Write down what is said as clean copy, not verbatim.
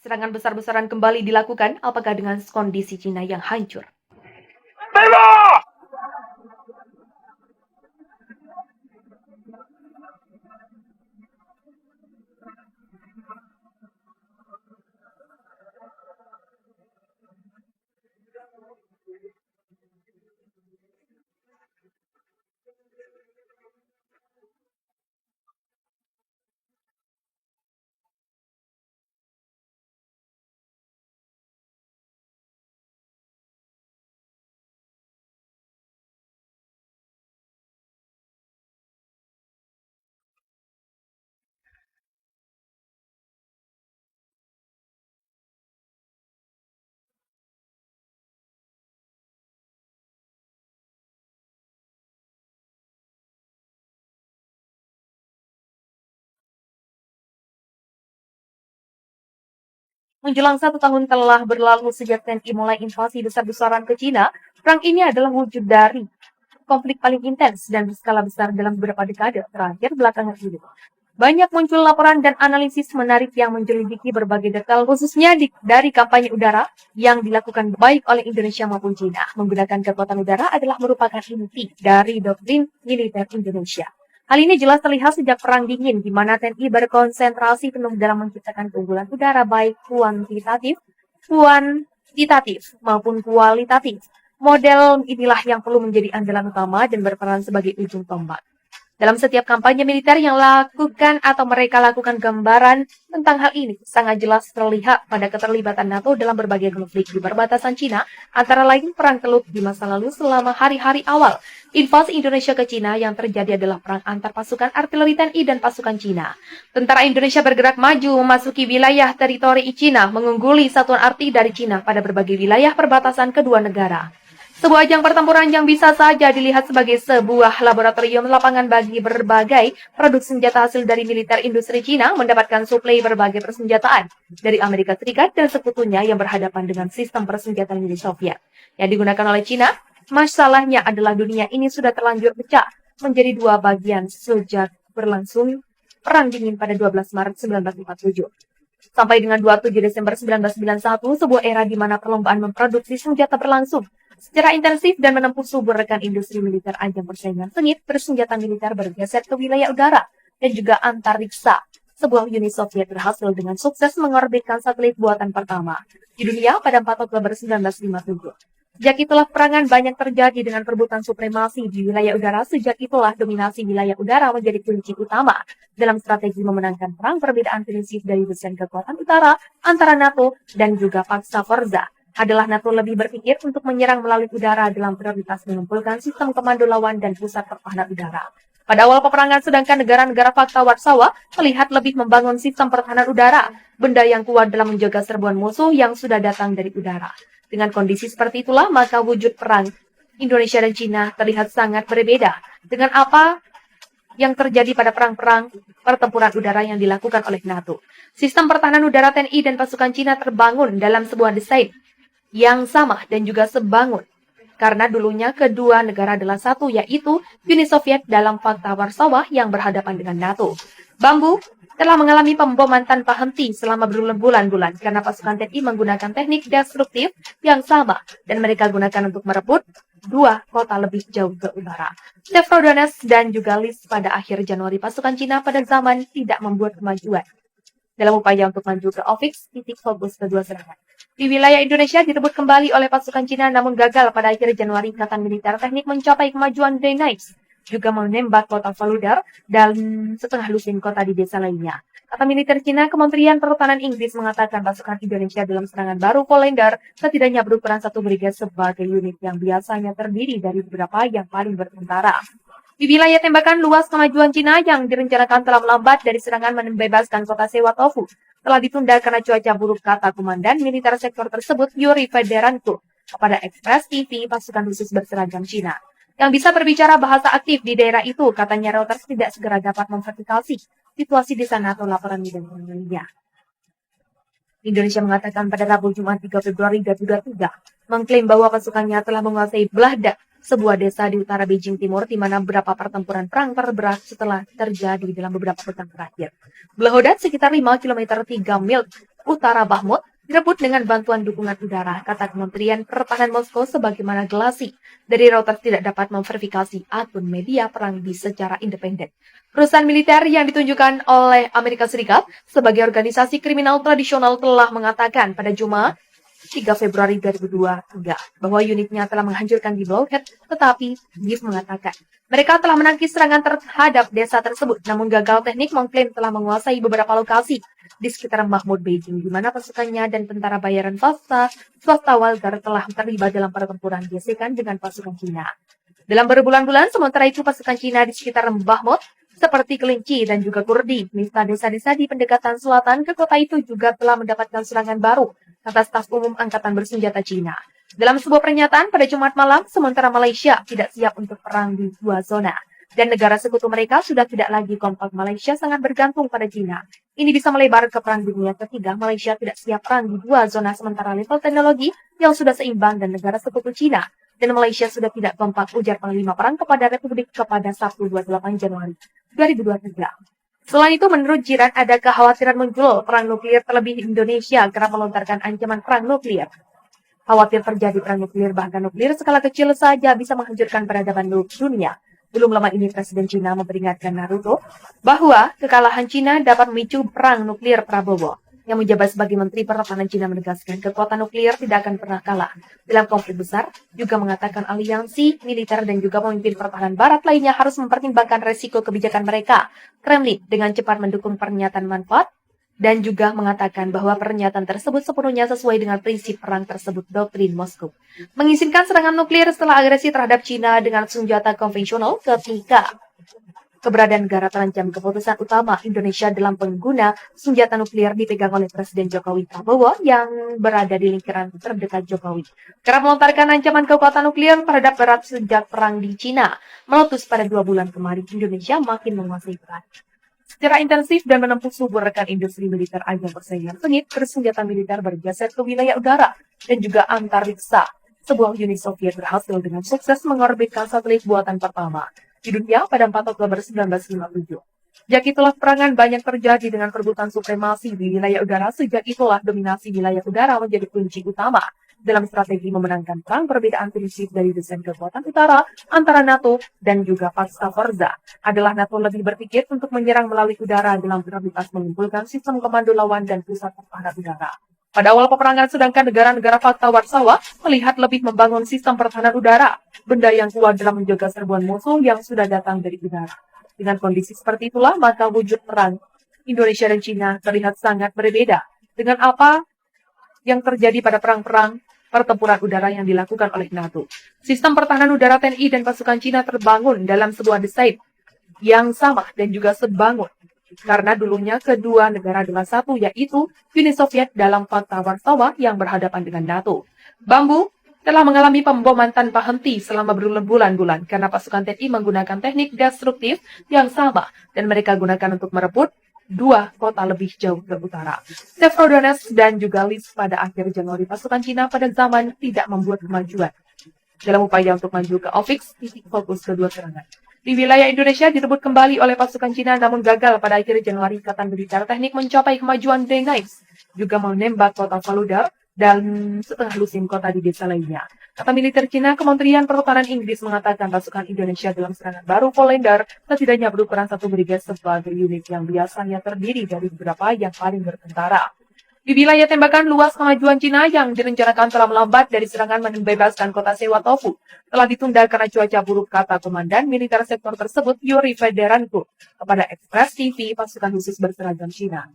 Serangan besar-besaran kembali dilakukan, apakah dengan kondisi Cina yang hancur? Menjelang 1 tahun telah berlalu sejak TNI mulai invasi besar-besaran ke Cina, perang ini adalah wujud dari konflik paling intens dan berskala besar dalam beberapa dekade terakhir belakangan ini. Banyak muncul laporan dan analisis menarik yang menjelidiki berbagai detail, khususnya dari kampanye udara yang dilakukan baik oleh Indonesia maupun Cina. Menggunakan kekuatan udara adalah merupakan inti dari doktrin militer Indonesia. Hal ini jelas terlihat sejak Perang Dingin, di mana TNI berkonsentrasi penuh dalam menciptakan keunggulan udara baik kuantitatif maupun kualitatif. Model inilah yang perlu menjadi andalan utama dan berperan sebagai ujung tombak. Dalam setiap kampanye militer yang mereka lakukan, gambaran tentang hal ini sangat jelas terlihat pada keterlibatan NATO dalam berbagai konflik di perbatasan Cina, antara lain Perang Teluk di masa lalu. Selama hari-hari awal invasi Indonesia ke Cina, yang terjadi adalah perang antar pasukan artileri TNI dan pasukan Cina. Tentara Indonesia bergerak maju memasuki wilayah teritori Cina, mengungguli satuan arti dari Cina pada berbagai wilayah perbatasan kedua negara. Sebuah ajang pertempuran yang bisa saja dilihat sebagai sebuah laboratorium lapangan bagi berbagai produk senjata hasil dari militer industri Cina mendapatkan suplai berbagai persenjataan dari Amerika Serikat dan sekutunya yang berhadapan dengan sistem persenjataan Uni Soviet yang digunakan oleh Cina. Masalahnya adalah dunia ini sudah terlanjur pecah menjadi dua bagian sejak berlangsung Perang Dingin pada 12 Maret 1947. Sampai dengan 27 Desember 1991, sebuah era di mana perlombaan memproduksi senjata berlangsung secara intensif dan menempuh subur rekan industri militer. Ajang persaingan sengit bersenjata militer bergeser ke wilayah udara dan juga antariksa. Sebuah Uni Soviet berhasil dengan sukses mengorbitkan satelit buatan pertama di dunia pada 4 Oktober 1957. Sejak itulah perangan banyak terjadi dengan perebutan supremasi di wilayah udara. Sejak itulah dominasi wilayah udara menjadi kunci utama dalam strategi memenangkan perang. Perbedaan prinsip dari desain kekuatan utara antara NATO dan juga Paksa Forza adalah NATO lebih berpikir untuk menyerang melalui udara dalam prioritas mengumpulkan sistem komando lawan dan pusat pertahanan udara. Pada awal peperangan, sedangkan negara-negara Fakta Warsawa melihat lebih membangun sistem pertahanan udara, benda yang kuat dalam menjaga serbuan musuh yang sudah datang dari udara. Dengan kondisi seperti itulah, maka wujud perang Indonesia dan Cina terlihat sangat berbeda dengan apa yang terjadi pada perang-perang pertempuran udara yang dilakukan oleh NATO. Sistem pertahanan udara TNI dan pasukan Cina terbangun dalam sebuah desain yang sama dan juga sebangun, karena dulunya kedua negara adalah satu, yaitu Uni Soviet dalam Fakta Warsawa yang berhadapan dengan NATO. Bambu telah mengalami pemboman tanpa henti selama berbulan-bulan karena pasukan TNI menggunakan teknik destruktif yang sama dan mereka gunakan untuk merebut dua kota lebih jauh ke utara, Severodonetsk dan juga List. Pada akhir Januari, pasukan Cina pada zaman tidak membuat kemajuan dalam upaya untuk maju ke Ovix, titik fokus kedua serangan di wilayah Indonesia direbut kembali oleh pasukan Cina, namun gagal. Pada akhir Januari, Ikatan Militer Teknik mencapai kemajuan Denice, juga menembak kota Volodar dan setengah lusin kota di desa lainnya. Kata militer Cina, Kementerian Pertahanan Inggris mengatakan pasukan Indonesia dalam serangan baru Volodar setidaknya berukuran satu brigade sebagai unit yang biasanya terdiri dari beberapa yang paling bertentara. Di wilayah tembakan luas, kemajuan Cina yang direncanakan telah melambat dari serangan membebaskan kota Sewatofu telah ditunda karena cuaca buruk, kata Komandan Militer Sektor tersebut Yuri Federanko kepada Express TV. Pasukan khusus berseragam Cina yang bisa berbicara bahasa aktif di daerah itu, katanya Reuters, tidak segera dapat memverifikasi situasi di sana atau laporan media lainnya. Indonesia mengatakan pada Rabu Jumat 3 Februari 2023 mengklaim bahwa pasukannya telah menguasai Blahda, sebuah desa di utara Beijing Timur, di mana beberapa pertempuran perang terberat setelah terjadi dalam beberapa pekan terakhir. Blahodat sekitar 5 km 3 mil utara Bakhmut direbut dengan bantuan dukungan udara, kata Kementerian Pertahanan Moskow sebagaimana gelasi dari Reuters tidak dapat memverifikasi akun media perang secara independen. Perusahaan militer yang ditunjukkan oleh Amerika Serikat sebagai organisasi kriminal tradisional telah mengatakan pada Jumat 3 Februari 2023 bahwa unitnya telah menghancurkan di Blauhead, tetapi Kiev mengatakan mereka telah menangkis serangan terhadap desa tersebut, namun gagal teknik mengklaim telah menguasai beberapa lokasi di sekitar Bakhmut, Beijing, di mana pasukannya dan tentara bayaran swasta Wagner telah terlibat dalam pertempuran gesekan dengan pasukan Cina. Dalam berbulan-bulan, sementara itu pasukan Cina di sekitar Bakhmut seperti Kelinci dan juga Kurdi, misalnya desa-desa di pendekatan selatan ke kota itu juga telah mendapatkan serangan baru, kata staf umum Angkatan Bersenjata Cina. Dalam sebuah pernyataan pada Jumat malam, sementara Malaysia tidak siap untuk perang di dua zona, dan negara sekutu mereka sudah tidak lagi kompak, Malaysia sangat bergantung pada Cina. Ini bisa melebar ke perang dunia ketiga. Malaysia tidak siap perang di dua zona sementara level teknologi yang sudah seimbang dan negara sekutu Cina. Dan Malaysia sudah tidak kompak, ujar Panglima Perang kepada Republik pada Sabtu 28 Januari 2023. Selain itu, menurut Jiran ada kekhawatiran muncul perang nuklir terlebih Indonesia kerap melontarkan ancaman perang nuklir. Khawatir terjadi perang nuklir, bahkan nuklir skala kecil saja bisa menghancurkan peradaban dunia. Belum lama ini Presiden Cina memperingatkan Naruto bahwa kekalahan Cina dapat memicu perang nuklir. Prabowo yang menjabat sebagai Menteri Pertahanan Cina menegaskan kekuatan nuklir tidak akan pernah kalah dalam konflik besar, juga mengatakan aliansi militer dan juga pemimpin pertahanan barat lainnya harus mempertimbangkan resiko kebijakan mereka. Kremlin dengan cepat mendukung pernyataan manfaat dan juga mengatakan bahwa pernyataan tersebut sepenuhnya sesuai dengan prinsip perang tersebut, doktrin Moskow mengizinkan serangan nuklir setelah agresi terhadap Cina dengan senjata konvensional ketika keberadaan negara terancam. Keputusan utama Indonesia dalam pengguna senjata nuklir dipegang oleh Presiden Jokowi. Prabowo yang berada di lingkaran terdekat Jokowi kerap melontarkan ancaman kekuatan nuklir terhadap barat sejak perang di Cina meletus pada 2 bulan kemarin. Indonesia makin menguasai perang secara intensif dan menempuh subur rekan industri militer ajang persaingan sengit bersenjata militer bergeser ke wilayah udara dan juga antariksa. Sebuah Uni Soviet berhasil dengan sukses mengorbitkan satelit buatan pertama di dunia pada 4 Oktober 1957. Sejak itulah perangan banyak terjadi dengan perebutan supremasi di wilayah udara. Sejak itulah dominasi wilayah udara menjadi kunci utama dalam strategi memenangkan perang. Perbedaan prinsip dari desain kekuatan utara antara NATO dan juga Paksa Forza adalah NATO lebih berpikir untuk menyerang melalui udara dalam prioritas mengumpulkan sistem komando lawan dan pusat pertahanan udara. Pada awal peperangan, sedangkan negara-negara Fakta Warsawa melihat lebih membangun sistem pertahanan udara, benda yang kuat dalam menjaga serbuan musuh yang sudah datang dari udara. Dengan kondisi seperti itulah, maka wujud perang Indonesia dan Cina terlihat sangat berbeda dengan apa yang terjadi pada perang-perang pertempuran udara yang dilakukan oleh NATO. Sistem pertahanan udara TNI dan pasukan Cina terbangun dalam sebuah desain yang sama dan juga sebangun. Karena dulunya kedua negara adalah satu, yaitu Uni Soviet dalam Fakta Warsawa yang berhadapan dengan NATO. Bambu telah mengalami pemboman tanpa henti selama berbulan-bulan karena pasukan TNI menggunakan teknik destruktif yang sama dan mereka gunakan untuk merebut 2 kota lebih jauh ke utara, Severodonetsk dan juga Lviv. Pada akhir Januari, pasukan Cina pada zaman tidak membuat kemajuan dalam upaya untuk maju ke Ovix, titik fokus kedua serangan. Di wilayah Indonesia direbut kembali oleh pasukan Cina namun gagal pada akhir Januari. Ikatan Militer Teknik mencapai kemajuan Denais, juga menembak kota Faludar dan setengah lusin kota di desa lainnya. Kata militer Cina, Kementerian Pertahanan Inggris mengatakan pasukan Indonesia dalam serangan baru Polender setidaknya berukuran 1 brigade sebagai unit yang biasanya terdiri dari beberapa yang paling bertentara. Di wilayah tembakan luas, kemajuan Cina yang direncanakan telah melambat dari serangan membebaskan kota Sewatofu telah ditunda karena cuaca buruk, kata Komandan Militer sektor tersebut Yuri Federanko kepada Express TV pasukan khusus berseragam Cina.